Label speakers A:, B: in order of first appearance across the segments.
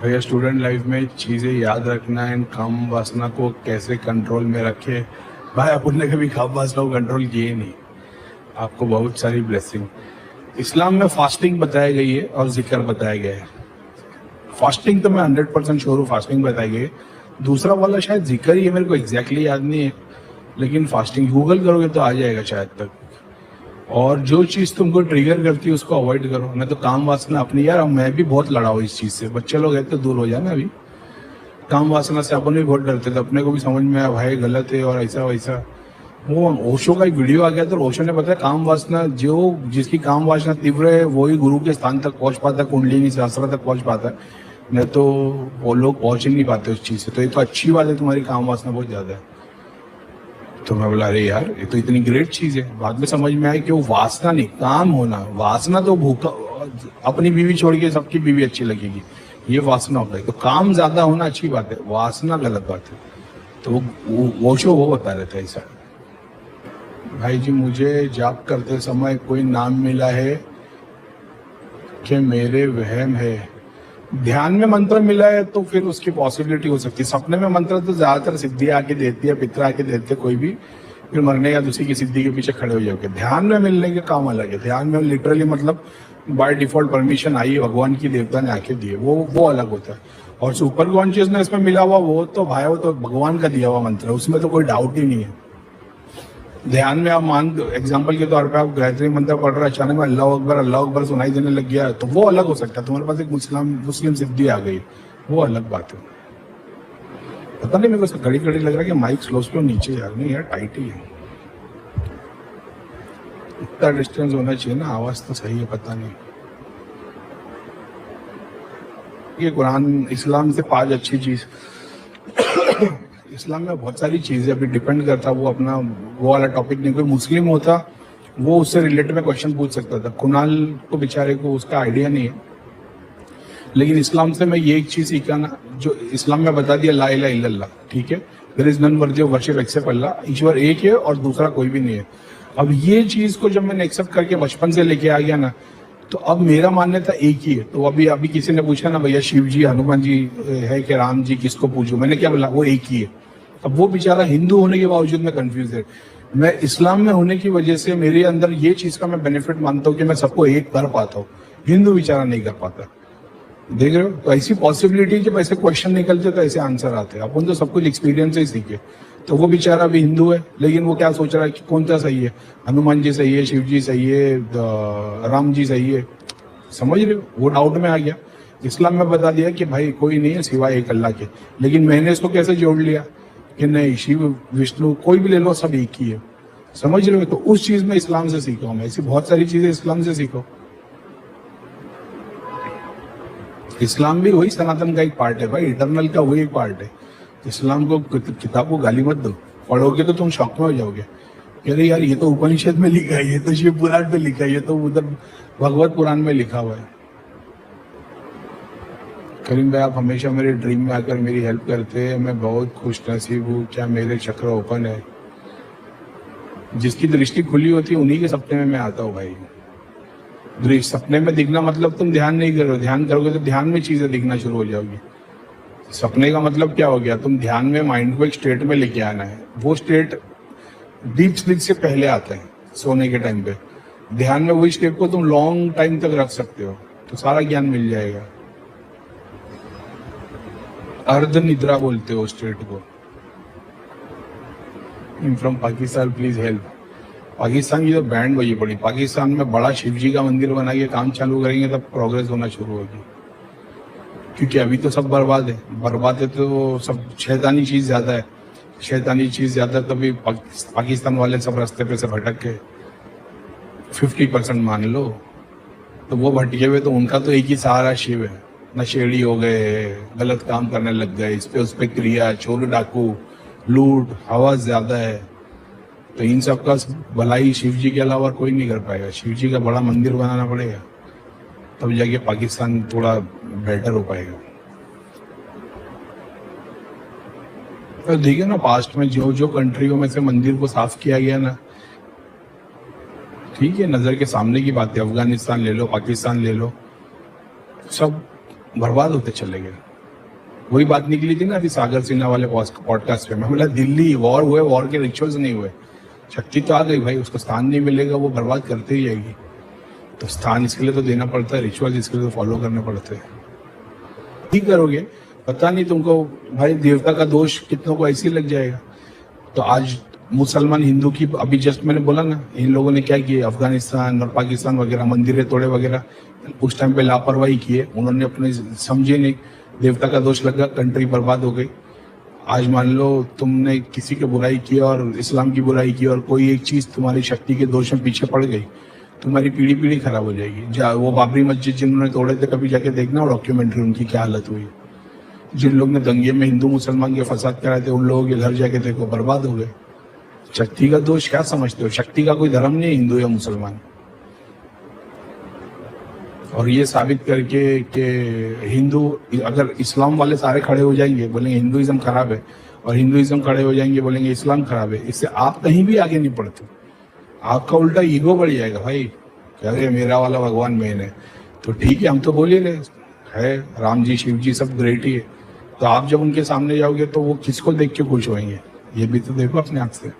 A: भैया student life में चीज़ें याद रखना एंड काम वासना को कैसे कंट्रोल में रखे। भाई अपन ने कभी काम वासना को कंट्रोल किए नहीं। आपको बहुत सारी ब्लेसिंग। इस्लाम में फास्टिंग बताई गई है और जिक्र बताया गया है। फास्टिंग तो मैं 100% श्योर हूँ, फास्टिंग बताई गई है। दूसरा वाला शायद जिक्र ही है, मेरे को एग्जैक्टली याद नहीं है, लेकिन फास्टिंग गूगल करोगे तो आ जाएगा शायद तक। और जो चीज़ तुमको ट्रिगर करती है उसको अवॉइड करो। मैं तो काम वासना अपनी, यार मैं भी बहुत लड़ा हूँ इस चीज़ से। बच्चे लोग हैं तो दूर हो जाना। अभी काम वासना से अपन भी बहुत डरते थे, अपने को भी समझ में आया भाई गलत है और ऐसा वैसा। वो ओशो का एक वीडियो आ गया तो ओशो ने बताया काम वासना, जो जिसकी काम वासना तीव्र है वही गुरु के स्थान तक पहुंच पाता है, कुंडलिनी सहस्त्र तक पहुंच पाता है। नहीं तो वो लोग पहुंच ही नहीं पाते उस चीज़ से। तो ये तो अच्छी बात है, तुम्हारी काम वासना बहुत ज़्यादा है। तो मैं बोला अरे यार ये तो इतनी ग्रेट चीज है। बाद में समझ में आया कि वो वासना नहीं, काम होना। वासना तो भूखा, अपनी बीवी छोड़ के सबकी बीवी अच्छी लगेगी, ये वासना होता है। तो काम ज्यादा होना अच्छी बात है, वासना गलत बात है। तो वो शो वो बता रहे थे ऐसा। भाई जी मुझे जाप करते समय कोई नाम मिला है कि मेरे वहम है। ध्यान में मंत्र मिला है तो फिर उसकी पॉसिबिलिटी हो सकती है। सपने में मंत्र तो ज्यादातर सिद्धि आके देती है, पितर आके देते कोई भी, फिर मरने या दूसरी की सिद्धि के पीछे खड़े हो जाओगे। ध्यान में मिलने के काम अलग है। ध्यान में लिटरली मतलब बाय डिफॉल्ट परमिशन आई है, भगवान की, देवता ने आके दिए, वो अलग होता है। और सुपर कॉन्शियसनेस में मिला हुआ वो तो भाई, वो तो भगवान का दिया हुआ मंत्र है, उसमें तो कोई डाउट ही नहीं है। ध्यान में आप मान दो, एग्जाम्पल के तौर पे आप गायत्री मंत्र पढ़ रहे, अचानक में अल्लाह अकबर सुनाई देने लग गया, तो वो अलग हो सकता है। तुम्हारे पास एक मुस्लिम सिद्धि आ गई, वो अलग बात है। पता नहीं, मेरे को घड़ी घड़ी लग रहा है कि माइक स्लो स्लो नीचे जा रही है यार, टाइट ही है। इतना डिस्टेंस होना चाहिए ना, आवाज तो सही है, पता नहीं। ये कुरान इस्लाम से 5 अच्छी चीज। इस्लाम में बहुत सारी चीजें अभी डिपेंड करता, वो अपना वो वाला टॉपिक नहीं। कोई मुस्लिम होता वो उससे रिलेटेड में क्वेश्चन पूछ सकता था। कुणाल को बेचारे को उसका आइडिया नहीं है। लेकिन इस्लाम से मैं ये एक चीज सीखा ना, जो इस्लाम में बता दिया, ला इलाहा इल्लल्लाह, ठीक है, there is none worthy of worship except Allah. ईश्वर एक है और दूसरा कोई भी नहीं है। अब ये चीज को जब मैंने एक्सेप्ट करके बचपन से लेके आ गया ना, तो अब मेरा मानना था एक ही है। तो अभी किसी ने पूछा ना भैया शिव जी हनुमान जी है कि राम जी, किसको पूछूं? मैंने क्या बोला, वो एक ही है। अब वो बेचारा हिंदू होने के बावजूद में कंफ्यूज है। मैं इस्लाम में होने की वजह से मेरे अंदर ये चीज का मैं बेनिफिट मानता हूँ कि मैं सबको एक कर पाता हूँ, हिंदू बेचारा नहीं कर पाता। देख रहे हो? तो ऐसी पॉसिबिलिटी जब ऐसे क्वेश्चन निकलते तो ऐसे आंसर आते। अपन तो सब कुछ एक्सपीरियंस से ही सीखे। तो वो बेचारा भी हिंदू है, लेकिन वो क्या सोच रहा है कि कौन सा सही है, हनुमान जी सही है, शिव जी सही है, राम जी सही है? समझ रहे हो? वो डाउट में आ गया। इस्लाम में बता दिया कि भाई कोई नहीं है सिवाय एक अल्लाह के। लेकिन मैंने इसको कैसे जोड़ लिया कि नहीं, शिव विष्णु कोई भी ले लो, सब एक ही है। समझ रहे हो? तो उस चीज में इस्लाम से सीखा हूं मैं। ऐसी बहुत सारी चीजें इस्लाम से सीखो। इस्लाम भी वही सनातन का एक पार्ट है भाई, इटरनल का वही एक पार्ट है। इस्लाम को किताब को गाली मत दो, पढ़ोगे तो तुम शौक में हो जाओगे। कह रहे यार ये तो उपनिषद में लिखा है, ये तो शिव पुराण में लिखा है, ये तो उधर भगवत पुराण में लिखा हुआ है। करीम भाई आप हमेशा मेरे ड्रीम में आकर मेरी हेल्प करते हैं, मैं बहुत खुश नसीब हूँ। क्या मेरे चक्र ओपन है? जिसकी दृष्टि खुली होती है उन्हीं के सपने में मैं आता हूँ भाई। सपने में दिखना मतलब तुम ध्यान नहीं करो, ध्यान करोगे तो ध्यान में चीजें दिखना शुरू हो जाओगी। सपने का मतलब क्या हो गया? तुम ध्यान में माइंड को एक स्टेट में लेके आना है। वो स्टेट डीप स्लीप से पहले आता है, सोने के टाइम पे। ध्यान में वही स्टेट को तुम लॉन्ग टाइम तक रख सकते हो, तो सारा ज्ञान मिल जाएगा। अर्ध निद्रा बोलते हो स्टेट को। From Pakistan please help. Pakistan की तो बैंड बजी पड़ी। पाकिस्तान में बड़ा शिव जी का मंदिर बना के काम चालू करेंगे तब प्रोग्रेस होना शुरू होगी। क्योंकि अभी तो सब बर्बाद है। बर्बाद है तो सब शैतानी चीज ज्यादा है। शैतानी चीज ज्यादा तभी पाकिस्तान वाले सब रास्ते पे से भटक के 50% मान लो। तो वो भटके हुए तो उनका तो एक ही सहारा शिव है। नशेड़ी हो गए, गलत काम करने लग गए, इस पे उस पे क्रिया, चोर डाकू, लूट, हवा ज्यादा है। तो इन सब का भलाई शिव जी के अलावा कोई नहीं कर पाएगा। शिव जी का बड़ा मंदिर बनाना पड़ेगा, तब जाके पाकिस्तान थोड़ा बेटर हो पाएगा। तो देखिए ना, पास्ट में जो जो कंट्रियों में से मंदिर को साफ किया गया ना, ठीक है, नजर के सामने की बात है। अफगानिस्तान ले लो, पाकिस्तान ले लो, सब बर्बाद होते चले गए। वही बात निकली थी ना अभी सागर सिन्हा वाले पॉडकास्ट पे, मैं बोला दिल्ली वॉर हुए, वॉर के रिचुअल्स नहीं हुए, शक्ति तो आ गई भाई, उसको स्थान नहीं मिलेगा, वो बर्बाद करते ही जाएगी। तो स्थान इसके लिए तो देना पड़ता है, रिचुअल्स इसके लिए तो फॉलो करने पड़ते हैं। ठीक करोगे, पता नहीं तुमको भाई देवता का दोष कितनों को ऐसे ही लग जाएगा। तो आज मुसलमान हिंदू की, अभी जस्ट मैंने बोला ना, इन लोगों ने क्या किया, अफगानिस्तान और पाकिस्तान वगैरह मंदिरें तोड़े वगैरह, उस टाइम पे लापरवाही किए उन्होंने, अपने समझे नहीं, देवता का दोष लगा, कंट्री बर्बाद हो गई। आज मान लो तुमने किसी की बुराई की और इस्लाम की बुराई की और कोई एक चीज तुम्हारी शक्ति के दोष में पीछे पड़ गई, तुम्हारी पीढ़ी पीढ़ी खराब हो जाएगी। वो बाबरी मस्जिद जिन्होंने तोड़े थे, कभी जाके देखना वो डॉक्यूमेंट्री, उनकी क्या हालत हुई। जिन लोग ने दंगे में हिंदू मुसलमान के फसाद कराए थे, उन लोगों के घर जाके देखो, बर्बाद हो गए। शक्ति का दोष क्या समझते हो? शक्ति का कोई धर्म नहीं है, हिंदू या मुसलमान। और ये साबित करके कि हिंदू, अगर इस्लाम वाले सारे खड़े हो जाएंगे बोलेंगे हिंदुइज्म खराब है, और हिंदुइज्म खड़े हो जाएंगे बोलेंगे इस्लाम खराब है, इससे आप कहीं भी आगे नहीं पड़ते। आपका उल्टा ईगो बढ़ जाएगा भाई, कह रहे मेरा वाला भगवान मेन है। तो ठीक है, हम तो बोल ही रहे है, राम जी शिव जी सब ग्रेट ही है, तो आप जब उनके सामने जाओगे तो वो किसको देख के खुश होंगे, ये भी तो देखो अपने आंख से।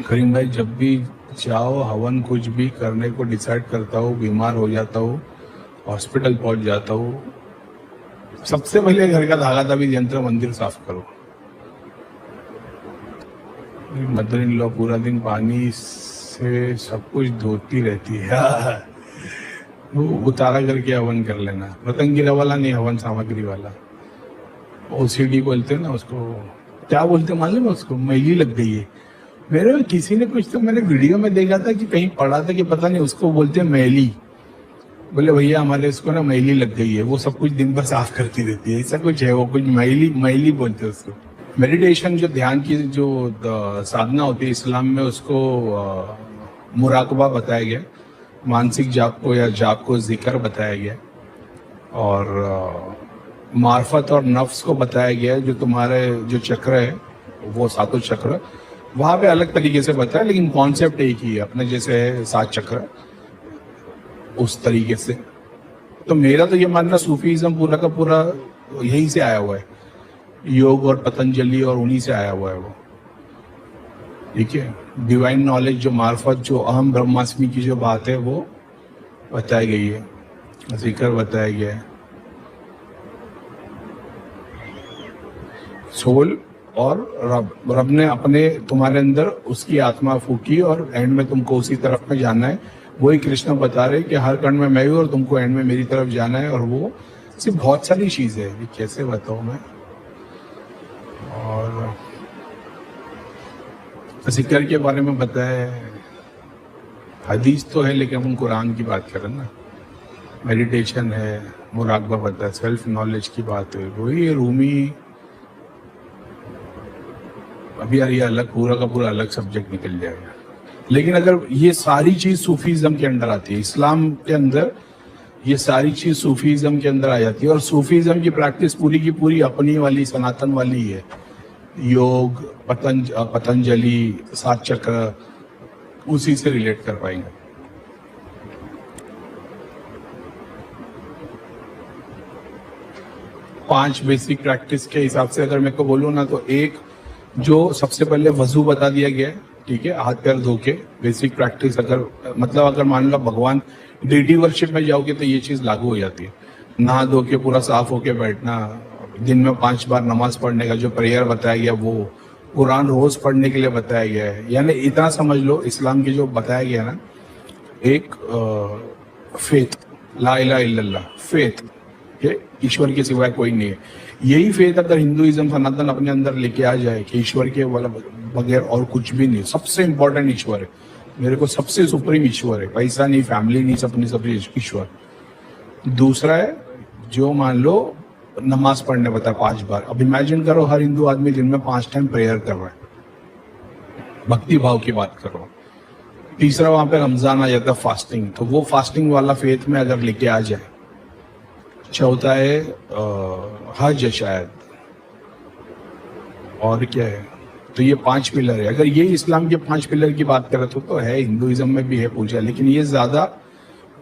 A: करीम भाई, जब भी जाओ हवन कुछ भी करने को डिसाइड करता हूँ, बीमार हो जाता हूँ, हॉस्पिटल पहुंच जाता हूँ, सबसे पहले घर का धागा धाबी यंत्र मंदिर साफ करो। मदर इन लॉ पूरा दिन पानी से सब कुछ धोती रहती है, वो उतारा करके हवन कर लेना। पतंगिरा वाला नहीं, हवन सामग्री वाला, ओसीडी बोलते हैं ना उसको, क्या बोलते मालूम है उसको, मैली लग गई है। मेरे में किसी ने कुछ, तो मैंने वीडियो में देखा था कि कहीं पढ़ा था कि पता नहीं, उसको बोलते हैं मैली। बोले भैया हमारे इसको ना मैली लग गई है, वो सब कुछ दिन भर साफ करती रहती है, ऐसा कुछ है, वो कुछ मैली मैली बोलते हैं उसको। मेडिटेशन जो ध्यान की जो साधना होती है इस्लाम में, उसको मुराकबा बताया गया, मानसिक जाप को या जाप को जिक्र बताया गया, और मार्फत और नफ्स को बताया गया है। जो तुम्हारे जो चक्र है वो सातों चक्र, वहां पे अलग तरीके से बताया, लेकिन कॉन्सेप्ट एक ही है, अपने जैसे है 7 चक्र उस तरीके से। तो मेरा तो ये मानना, सूफीज्म पूरा का पूरा यहीं से आया हुआ है, योग और पतंजलि और उन्हीं से आया हुआ है वो, ठीक है। डिवाइन नॉलेज जो मार्फत, जो अहम ब्रह्मास्मि की जो बात है वो बताई गई है, जिक्र बताया गया है। सोल और रब ने अपने तुम्हारे अंदर उसकी आत्मा फूकी और एंड में तुमको उसी तरफ में जाना है। वही कृष्ण बता रहे कि हर कण में मैं हूँ और तुमको एंड में मेरी तरफ जाना है। और वो सिर्फ बहुत सारी चीजें है, कैसे बताऊं मैं। और जिक्र के बारे में बताया, हदीस तो है लेकिन हम कुरान की बात करें ना, मेडिटेशन है, मुराकबा बताया, सेल्फ नॉलेज की बात है, वही रूमी। अभी यार ये अलग, पूरा का पूरा अलग सब्जेक्ट निकल जाएगा। लेकिन अगर ये सारी चीज सूफीज्म के अंदर आती है, इस्लाम के अंदर ये सारी चीज सूफीज्म के अंदर आ जाती है। और सूफीज्म की प्रैक्टिस पूरी की पूरी अपनी वाली सनातन वाली है, योग, पतंजलि, 7 चक्र, उसी से रिलेट कर पाएंगे। पांच बेसिक प्रैक्टिस के हिसाब से अगर मेरे को बोलूँ ना, तो एक जो सबसे पहले वजू बता दिया गया है, ठीक है, हाथ पैर धो के बेसिक प्रैक्टिस। अगर मतलब अगर मान लो भगवान डेटी वर्शिप में जाओगे तो ये चीज लागू हो जाती है। नहा धो के पूरा साफ होके बैठना, दिन में 5 बार नमाज पढ़ने का जो प्रेयर बताया गया, वो कुरान रोज पढ़ने के लिए बताया गया है। यानी इतना समझ लो, इस्लाम की जो बताया गया ना, एक फेथ, ला इलाहा इल्लल्लाह, फेथ के ईश्वर के सिवाय कोई नहीं है। यही फेथ अगर हिंदुइज्म सनातन अपने अंदर लेके आ जाए कि ईश्वर के वाला बगैर और कुछ भी नहीं, सबसे इंपॉर्टेंट ईश्वर है, मेरे को सबसे सुप्रीम ईश्वर है, पैसा नहीं, फैमिली नहीं, सबसे ईश्वर। दूसरा है जो मान लो नमाज पढ़ने बता 5 बार। अब इमेजिन करो हर हिंदू आदमी दिन में 5 टाइम प्रेयर कर रहा है, भक्ति भाव की बात करो। तीसरा वहां पे रमजान आ जाता है, फास्टिंग, तो वो फास्टिंग वाला फेथ में अगर लेके आ जाए। चौथा है हज शायद, और क्या है, तो ये 5 पिलर है। अगर ये इस्लाम के 5 पिलर की बात करें तो है, हिंदुइज्म में भी है पूजा, लेकिन ये ज्यादा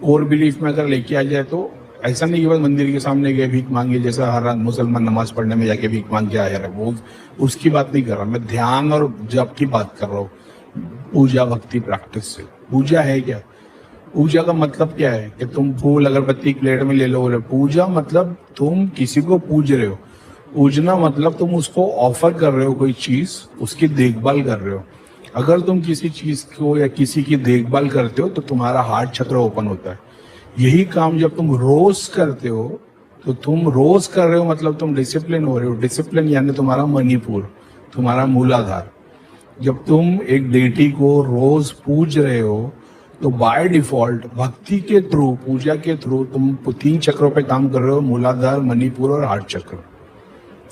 A: कोर बिलीफ में अगर लेके आ जाए तो ऐसा नहीं कि बस मंदिर के सामने गए भीख मांगे, जैसा हर रात मुसलमान नमाज पढ़ने में जाके भीख मांग के आया है, वो उसकी बात नहीं कर रहा मैं, ध्यान और जप की बात कर रहा हूँ, पूजा भक्ति प्रैक्टिस से। पूजा है क्या? पूजा का मतलब क्या है कि तुम फूल अगरबत्ती प्लेट में ले लो? पूजा मतलब तुम किसी को पूज रहे हो। पूजना मतलब तुम उसको ऑफर कर रहे हो कोई चीज, उसकी देखभाल कर रहे हो। अगर तुम किसी चीज को या किसी की देखभाल करते हो तो तुम्हारा हार्ट चक्र ओपन होता है। यही काम जब तुम रोज करते हो तो तुम रोज कर रहे हो मतलब तुम डिसिप्लिन हो रहे हो। डिसिप्लिन यानी तुम्हारा मणिपुर, तुम्हारा मूलाधार। जब तुम एक डेटी को रोज पूज रहे हो तो बाय डिफॉल्ट भक्ति के थ्रू, पूजा के थ्रू तुम 3 चक्रों पे काम कर रहे हो, मूलाधार, मणिपुर और हार्ट चक्र,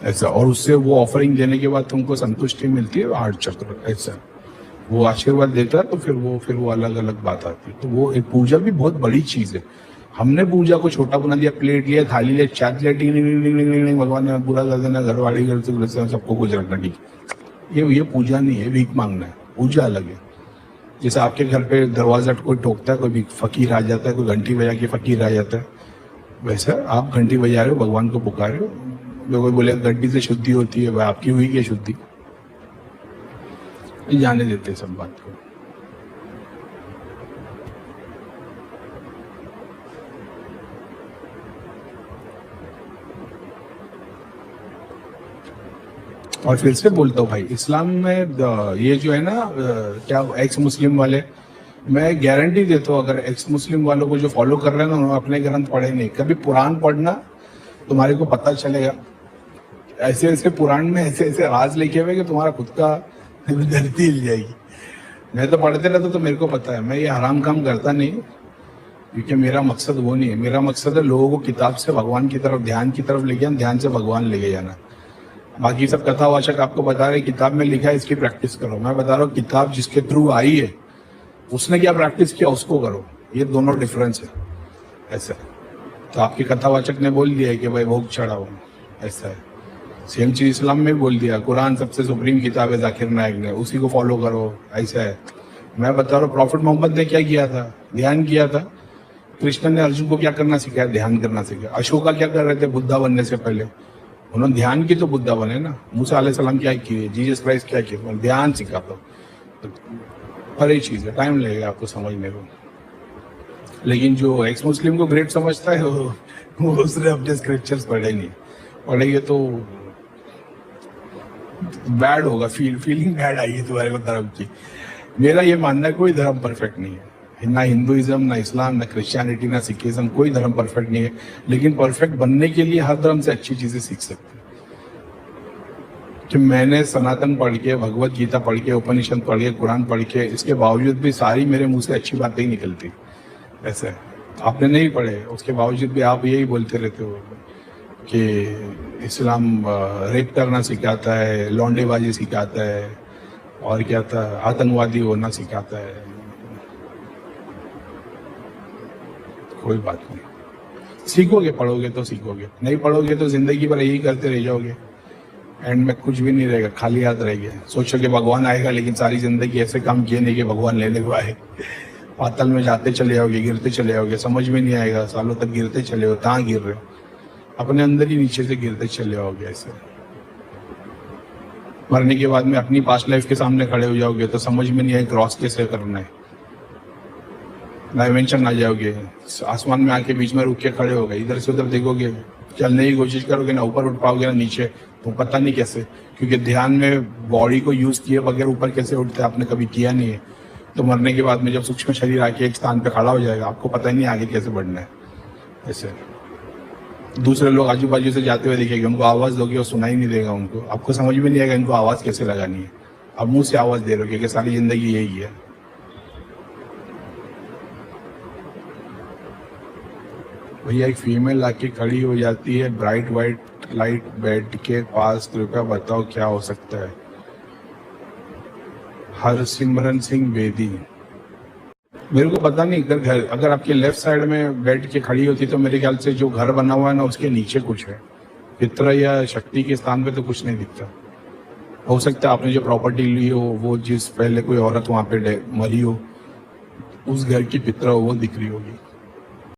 A: ऐसा। और उससे वो ऑफरिंग देने के बाद तुमको संतुष्टि मिलती है, हार्ट चक्र, ऐसा। वो आशीर्वाद देता है तो फिर वो अलग अलग बात आती है। तो वो एक पूजा भी बहुत बड़ी चीज है। हमने पूजा को छोटा बना दिया, प्लेट लिया, थाली लिया, चाट लिया, भगवान ने पूरा कर देना, घरवाड़ी घर से सबको कुछ रखना, ठीक। ये पूजा नहीं है, भीख मांगना है। पूजा अलग है। जैसे आपके घर पे दरवाजा कोई ठोकता है, कोई फकीर आ जाता है, कोई घंटी बजा के फकीर आ जाता है, वैसा आप घंटी बजा रहे हो, भगवान को पुकार रहे हो। कोई बोले घंटी से शुद्धि होती है, भाई आपकी हुई क्या शुद्धि? जाने देते सब बात को। और फिर से बोलता हूँ भाई, इस्लाम में ये जो है ना क्या एक्स मुस्लिम वाले, मैं गारंटी देता हूँ अगर एक्स मुस्लिम वालों को जो फॉलो कर रहे हैं ना, उन्होंने अपने ग्रंथ पढ़े नहीं। कभी पुराण पढ़ना, तुम्हारे को पता चलेगा ऐसे ऐसे पुराण में ऐसे ऐसे राज लिखे हुए कि तुम्हारा खुद का धरती हिल जाएगी। मैं तो पढ़ते रहता तो मेरे को पता है, मैं ये हराम काम करता नहीं, क्योंकि मेरा मकसद वो नहीं है। मेरा मकसद है लोगों को किताब से भगवान की तरफ, ध्यान की तरफ लेके जाना, ध्यान से भगवान लेके जाना। बाकी सब कथावाचक आपको बता रहे किताब में लिखा है इसकी प्रैक्टिस करो, मैं बता रहा हूँ किताब जिसके थ्रू आई है उसने क्या प्रैक्टिस किया उसको करो। ये दोनों डिफरेंस है, ऐसा। तो आपके कथावाचक ने बोल दिया है कि भाई भोग चढ़ाओ, ऐसा है। सेम चीज इस्लाम में बोल दिया, कुरान सबसे सुप्रीम किताब है जाकिर नायक ने, उसी को फॉलो करो, ऐसा है। मैं बता रहा हूँ प्रॉफिट मोहम्मद ने क्या किया था, ध्यान किया था। कृष्ण ने अर्जुन को क्या करना सिखाया, ध्यान करना सिखाया। अशोका क्या कर रहे थे बुद्धा बनने से पहले, उन्होंने ध्यान की तो बुद्धा बने ना। मूसा अलैहि सलाम क्या किए, जीसस क्राइस्ट क्या किए, ध्यान सिखाता। तो बड़ी चीज है, टाइम लगेगा आपको समझने को। लेकिन जो एक्स मुस्लिम को ग्रेट समझता है वो उसने अपने स्क्रिप्चर्स पढ़े नहीं, पढ़ेंगे तो बैड होगा, फीलिंग बैड आएगी तुम्हारे को धर्म की। मेरा ये मानना है कोई धर्म परफेक्ट नहीं है, ना हिंदुइज्म, ना इस्लाम, ना क्रिश्चियनिटी, ना सिखिज्म, कोई धर्म परफेक्ट नहीं है। लेकिन परफेक्ट बनने के लिए हर धर्म से अच्छी चीजें सीख सकते हैं। कि मैंने सनातन पढ़ के, भगवत गीता पढ़ के, उपनिषद पढ़ के, कुरान पढ़ के, इसके बावजूद भी सारी मेरे मुंह से अच्छी बातें ही निकलती। ऐसे आपने नहीं पढ़े, उसके बावजूद भी आप यही बोलते रहते हो कि इस्लाम रेप करना सिखाता है, लौंडेबाजी सिखाता है, और क्या था, आतंकवादी होना सिखाता है। कोई बात नहीं, सीखोगे, पढ़ोगे तो सीखोगे, नहीं पढ़ोगे तो जिंदगी भर यही करते रह जाओगे। एंड में कुछ भी नहीं रहेगा, खाली हाथ रहेगा। सोचो कि भगवान आएगा, लेकिन सारी जिंदगी ऐसे काम किए नहीं कि भगवान लेने को आए। पाताल में जाते चले जाओगे, गिरते चले जाओगे, समझ में नहीं आएगा, सालों तक गिरते चले हो। कहाँ गिर रहे हो, अपने अंदर ही नीचे से गिरते चले जाओगे। ऐसे मरने के बाद में अपनी पास्ट लाइफ के सामने खड़े हो जाओगे तो समझ में नहीं आए क्रॉस कैसे करना है। डायमेंशन आ जाओगे, आसमान में आके बीच में रुक के खड़े हो गए, इधर से उधर देखोगे, चलने की कोशिश करोगे, ना ऊपर उठ पाओगे ना नीचे, तो पता नहीं कैसे, क्योंकि ध्यान में बॉडी को यूज किए बगैर ऊपर कैसे उठते आपने कभी किया नहीं है। तो मरने के बाद में जब सूक्ष्म शरीर आके एक स्थान पे खड़ा हो जाएगा, आपको पता ही नहीं आगे कैसे बढ़ना है। ऐसे दूसरे लोग आजू बाजू से जाते हुए दिखेंगे, उनको आवाज दोगे और सुनाई नहीं देगा उनको, आपको समझ में नहीं आएगा इनको आवाज कैसे लगानी है। अब मुंह से आवाज दे रहे हो क्योंकि सारी जिंदगी यही है। भैया एक फीमेल आके खड़ी हो जाती है ब्राइट वाइट लाइट बेड के पास, कृपया बताओ क्या हो सकता है। हरसिमरन सिंह बेदी, मेरे को पता नहीं, अगर आपके लेफ्ट साइड में बैठ के खड़ी होती तो मेरे ख्याल से जो घर बना हुआ है ना उसके नीचे कुछ है, पितरा या शक्ति के स्थान पे तो कुछ नहीं दिखता। हो सकता है आपने जो प्रॉपर्टी ली हो वो जिस पहले कोई औरत वहां पे मरी हो, उस घर की पितरा हो वो दिख रही होगी।